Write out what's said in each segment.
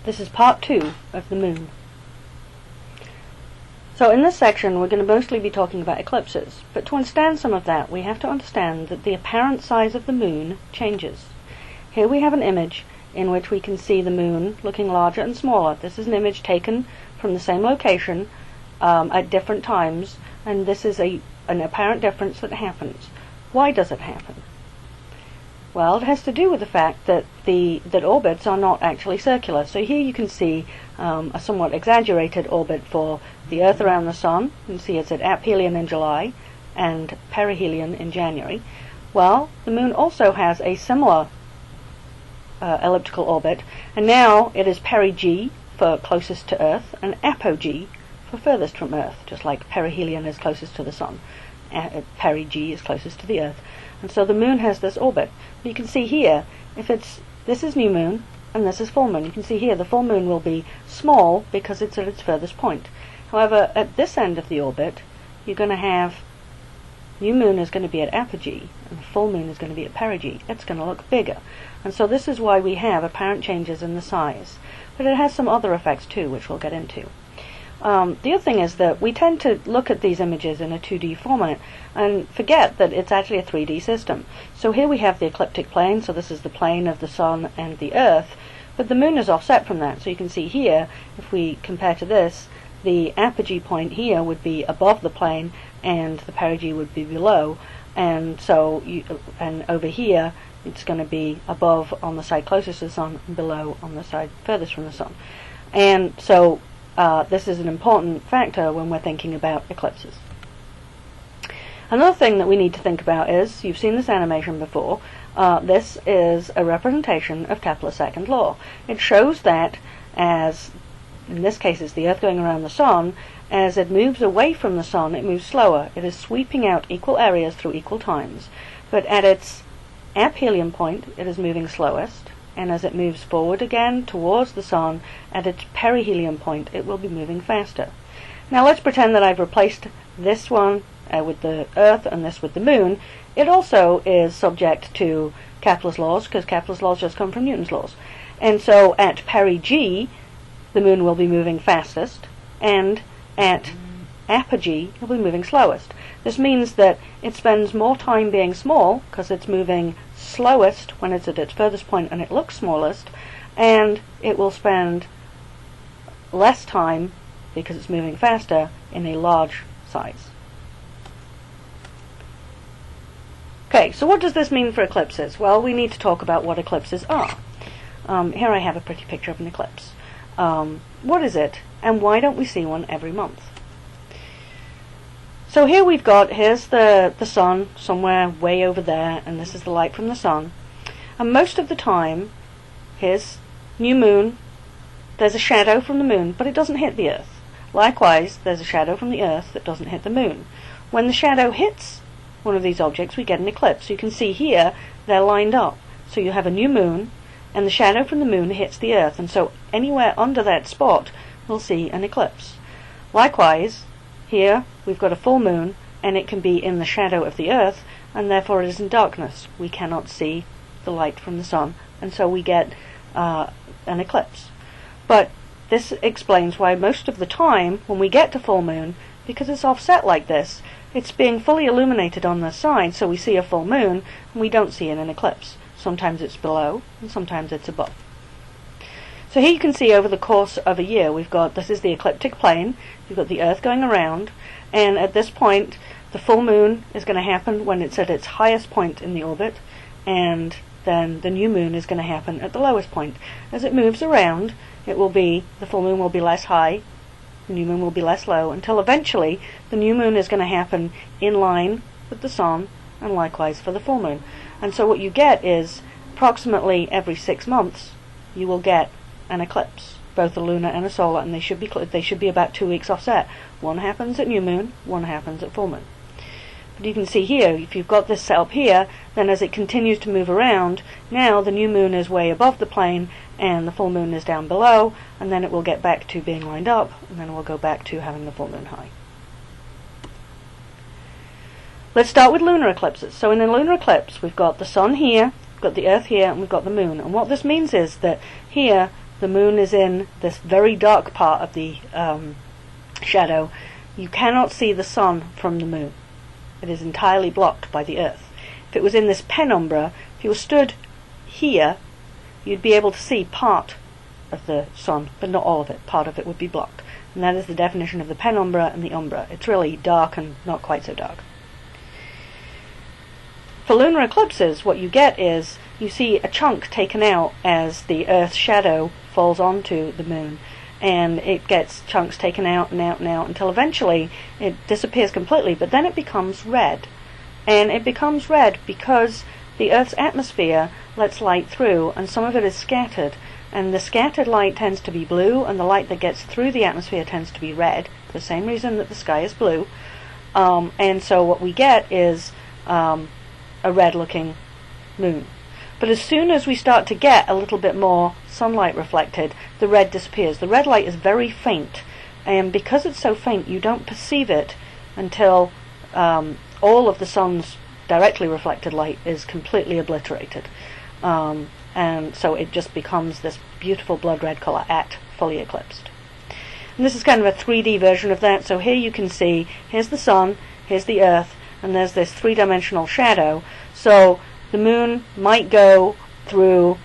This is part 2 of the moon. So in this section we're going to mostly be talking about eclipses, but to understand some of that we have to understand that the apparent size of the moon changes. Here we have an image in which we can see the moon looking larger and smaller. This is an image taken from the same location at different times, and this is an apparent difference that happens. Why does it happen? Well, it has to do with the fact that orbits are not actually circular. So here you can see a somewhat exaggerated orbit for the Earth around the Sun. You can see it's at aphelion in July and perihelion in January. Well, the moon also has a similar elliptical orbit, and now it is perigee for closest to Earth and apogee for furthest from Earth, just like perihelion is closest to the Sun. Perigee is closest to the Earth. And so the moon has this orbit. You can see here, this is new moon and this is full moon. You can see here the full moon will be small because it's at its furthest point. However, at this end of the orbit, you're going to have new moon is going to be at apogee and full moon is going to be at perigee. It's going to look bigger. And so this is why we have apparent changes in the size. But it has some other effects too, which we'll get into. The other thing is that we tend to look at these images in a 2D format and forget that it's actually a 3D system. So here we have the ecliptic plane, so this is the plane of the Sun and the Earth, but the moon is offset from that. So you can see here, if we compare to this, the apogee point here would be above the plane and the perigee would be below, and so and over here it's going to be above on the side closest to the Sun and below on the side furthest from the Sun. And so this is an important factor when we're thinking about eclipses. Another thing that we need to think about is, you've seen this animation before, this is a representation of Kepler's second law. It shows that as, in this case it's the Earth going around the Sun, as it moves away from the Sun it moves slower. It is sweeping out equal areas through equal times, but at its aphelion point it is moving slowest, and as it moves forward again towards the Sun, at its perihelion point it will be moving faster. Now let's pretend that I've replaced this one with the Earth and this with the Moon. It also is subject to Kepler's laws, because Kepler's laws just come from Newton's laws. And so at perigee the Moon will be moving fastest, and at apogee it will be moving slowest. This means that it spends more time being small, because it's moving slowest when it's at its furthest point and it looks smallest, and it will spend less time, because it's moving faster, in a large size. Okay, so what does this mean for eclipses? Well, we need to talk about what eclipses are. Here I have a pretty picture of an eclipse. What is it, and why don't we see one every month? So here here's the Sun somewhere way over there, and this is the light from the Sun. And most of the time, here's new moon, there's a shadow from the moon, but it doesn't hit the Earth. Likewise, there's a shadow from the Earth that doesn't hit the moon. When the shadow hits one of these objects, we get an eclipse. You can see here, they're lined up. So you have a new moon, and the shadow from the moon hits the Earth, and so anywhere under that spot, we'll see an eclipse. Likewise, here we've got a full moon, and it can be in the shadow of the Earth, and therefore it is in darkness. We cannot see the light from the Sun, and so we get an eclipse. But this explains why most of the time, when we get to full moon, because it's offset like this, it's being fully illuminated on the side, so we see a full moon, and we don't see an eclipse. Sometimes it's below, and sometimes it's above. So here you can see over the course of a year, this is the ecliptic plane, we've got the Earth going around, and at this point, the full moon is going to happen when it's at its highest point in the orbit, and then the new moon is going to happen at the lowest point. As it moves around, the full moon will be less high, the new moon will be less low, until eventually the new moon is going to happen in line with the Sun, and likewise for the full moon. And so what you get is, approximately every 6 months, you will get an eclipse, both a lunar and a solar, and they should be about 2 weeks offset. One happens at new moon, one happens at full moon. But you can see here, if you've got this set up here, then as it continues to move around, now the new moon is way above the plane, and the full moon is down below, and then it will get back to being lined up, and then we'll go back to having the full moon high. Let's start with lunar eclipses. So in a lunar eclipse, we've got the Sun here, we've got the Earth here, and we've got the moon. And what this means is that here, the moon is in this very dark part of the shadow, you cannot see the sun from the moon. It is entirely blocked by the earth. If it was in this penumbra, if you were stood here, you'd be able to see part of the sun, but not all of it. Part of it would be blocked. And that is the definition of the penumbra and the umbra. It's really dark and not quite so dark. For lunar eclipses, what you get is you see a chunk taken out as the Earth's shadow falls onto the moon, and it gets chunks taken out and out and out until eventually it disappears completely, but then it becomes red. And it becomes red because the Earth's atmosphere lets light through, and some of it is scattered, and the scattered light tends to be blue, and the light that gets through the atmosphere tends to be red, for the same reason that the sky is blue. And so what we get is a red-looking moon. But as soon as we start to get a little bit more sunlight reflected, the red disappears. The red light is very faint, and because it's so faint, you don't perceive it until all of the sun's directly reflected light is completely obliterated. And so it just becomes this beautiful blood red color at fully eclipsed. And this is kind of a 3D version of that. So here you can see, here's the sun, here's the earth, and there's this three-dimensional shadow. So the moon might go through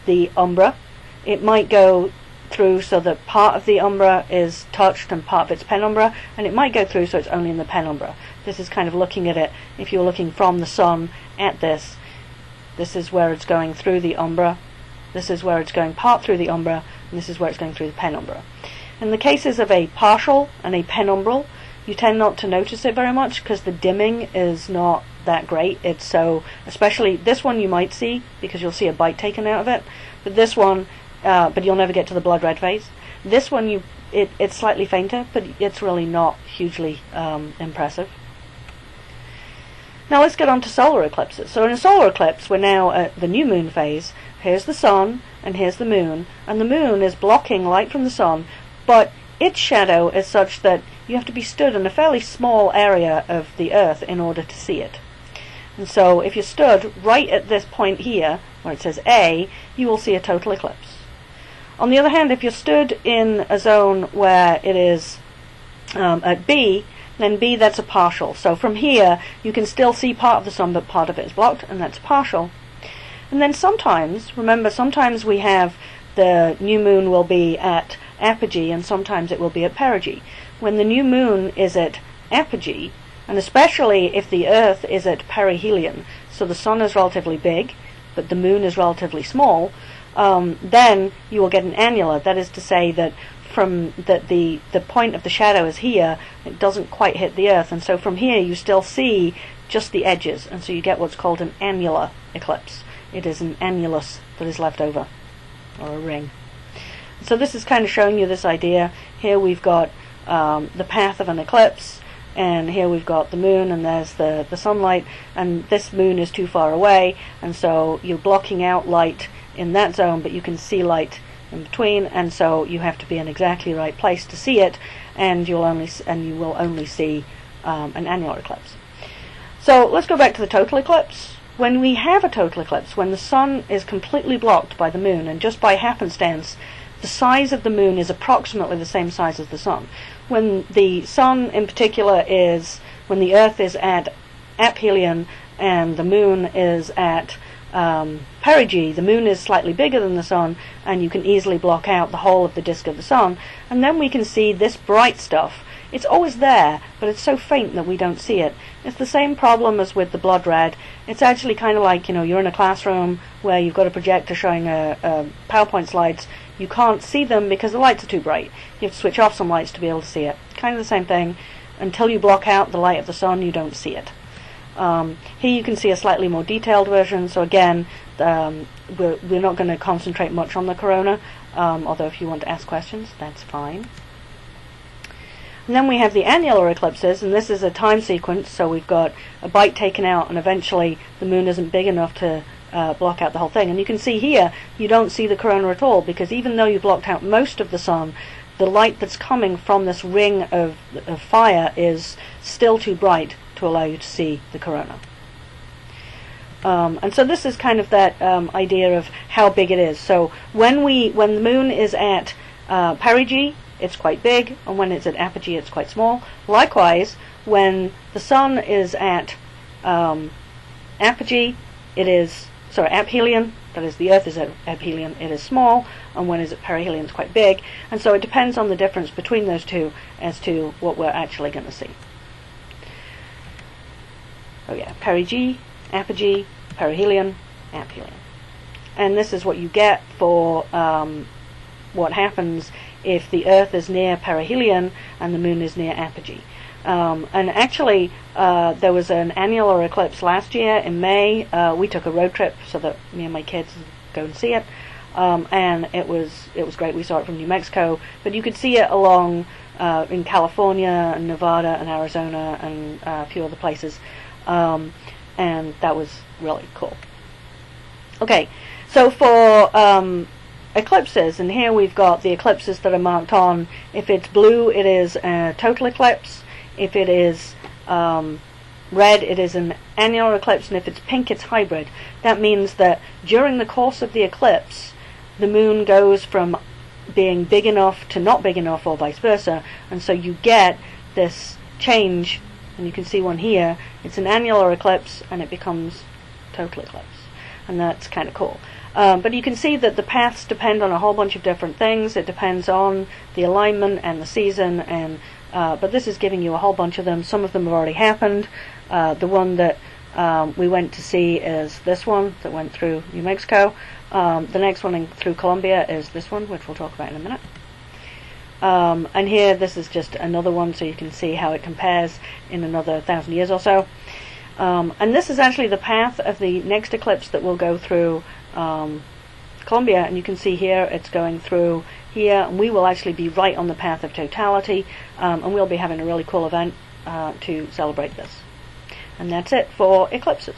the umbra. It might go through so that part of the umbra is touched and part of it's penumbra, and it might go through so it's only in the penumbra. This is kind of looking at it, if you're looking from the sun at this, this is where it's going through the umbra, this is where it's going part through the umbra, and this is where it's going through the penumbra. In the cases of a partial and a penumbral, you tend not to notice it very much because the dimming is not that great. It's so, especially this one you might see because you'll see a bite taken out of it, but this one, but you'll never get to the blood red phase. This one, it's slightly fainter, but it's really not hugely impressive. Now let's get on to solar eclipses. So in a solar eclipse, we're now at the new moon phase. Here's the sun, and here's the moon, and the moon is blocking light from the sun, but its shadow is such that you have to be stood in a fairly small area of the earth in order to see it. And so if you're stood right at this point here, where it says A, you will see a total eclipse. On the other hand, if you're stood in a zone where it is at B, then B, that's a partial. So from here, you can still see part of the sun, but part of it is blocked, and that's partial. And then sometimes, remember, sometimes we have the new moon will be at apogee, and sometimes it will be at perigee. When the new moon is at apogee, and especially if the Earth is at perihelion, so the sun is relatively big, but the moon is relatively small, then you will get an annular. That is to say that from the point of the shadow is here, it doesn't quite hit the Earth, and so from here you still see just the edges, and so you get what's called an annular eclipse. It is an annulus that is left over, or a ring. So this is kind of showing you this idea. Here we've got the path of an eclipse, and here we've got the moon, and there's the sunlight, and this moon is too far away, and so you're blocking out light in that zone, but you can see light in between, and so you have to be in exactly right place to see it, and you will only see an annular eclipse. So let's go back to the total eclipse. When we have a total eclipse, when the sun is completely blocked by the moon, and just by happenstance the size of the moon is approximately the same size as the sun. When the sun in particular is, when the Earth is at aphelion and the moon is at perigee, the moon is slightly bigger than the sun, and you can easily block out the whole of the disk of the sun, and then we can see this bright stuff. It's always there, but it's so faint that we don't see it. It's the same problem as with the blood red. It's actually kind of like, you're in a classroom where you've got a projector showing a PowerPoint slides. You can't see them because the lights are too bright. You have to switch off some lights to be able to see it. Kind of the same thing. Until you block out the light of the sun, you don't see it. Here you can see a slightly more detailed version. So again, we're not going to concentrate much on the corona, although if you want to ask questions, that's fine. And then we have the annular eclipses, and this is a time sequence, so we've got a bite taken out, and eventually the moon isn't big enough to block out the whole thing. And you can see here, you don't see the corona at all, because even though you blocked out most of the sun, the light that's coming from this ring of fire is still too bright to allow you to see the corona. And so this is kind of that idea of how big it is. So when the moon is at perigee, it's quite big, and when it's at apogee, it's quite small. Likewise, when the sun is at aphelion, that is, the Earth is at aphelion, it is small, and when it's at perihelion, it's quite big. And so it depends on the difference between those two as to what we're actually going to see. Oh yeah, perigee, apogee, perihelion, aphelion. And this is what you get for what happens if the Earth is near perihelion and the moon is near apogee. And actually, there was an annular eclipse last year in May. We took a road trip so that me and my kids could go and see it, and it was great. We saw it from New Mexico, but you could see it along in California and Nevada and Arizona and a few other places, and that was really cool. Okay, so for eclipses, and here we've got the eclipses that are marked on. If it's blue, it is a total eclipse. If it is red, it is an annular eclipse, and if it's pink, it's hybrid. That means that during the course of the eclipse, the moon goes from being big enough to not big enough, or vice versa, and so you get this change, and you can see one here. It's an annular eclipse, and it becomes total eclipse, and that's kind of cool. But you can see that the paths depend on a whole bunch of different things. It depends on the alignment and the season, and but this is giving you a whole bunch of them. Some of them have already happened. The one that we went to see is this one that went through New Mexico. The next one through Colombia is this one, which we'll talk about in a minute. And here, this is just another one, so you can see how it compares in another 1,000 years or so. And this is actually the path of the next eclipse that will go through Colombia, and you can see here it's going through here, and we will actually be right on the path of totality, and we'll be having a really cool event to celebrate this. And that's it for eclipses.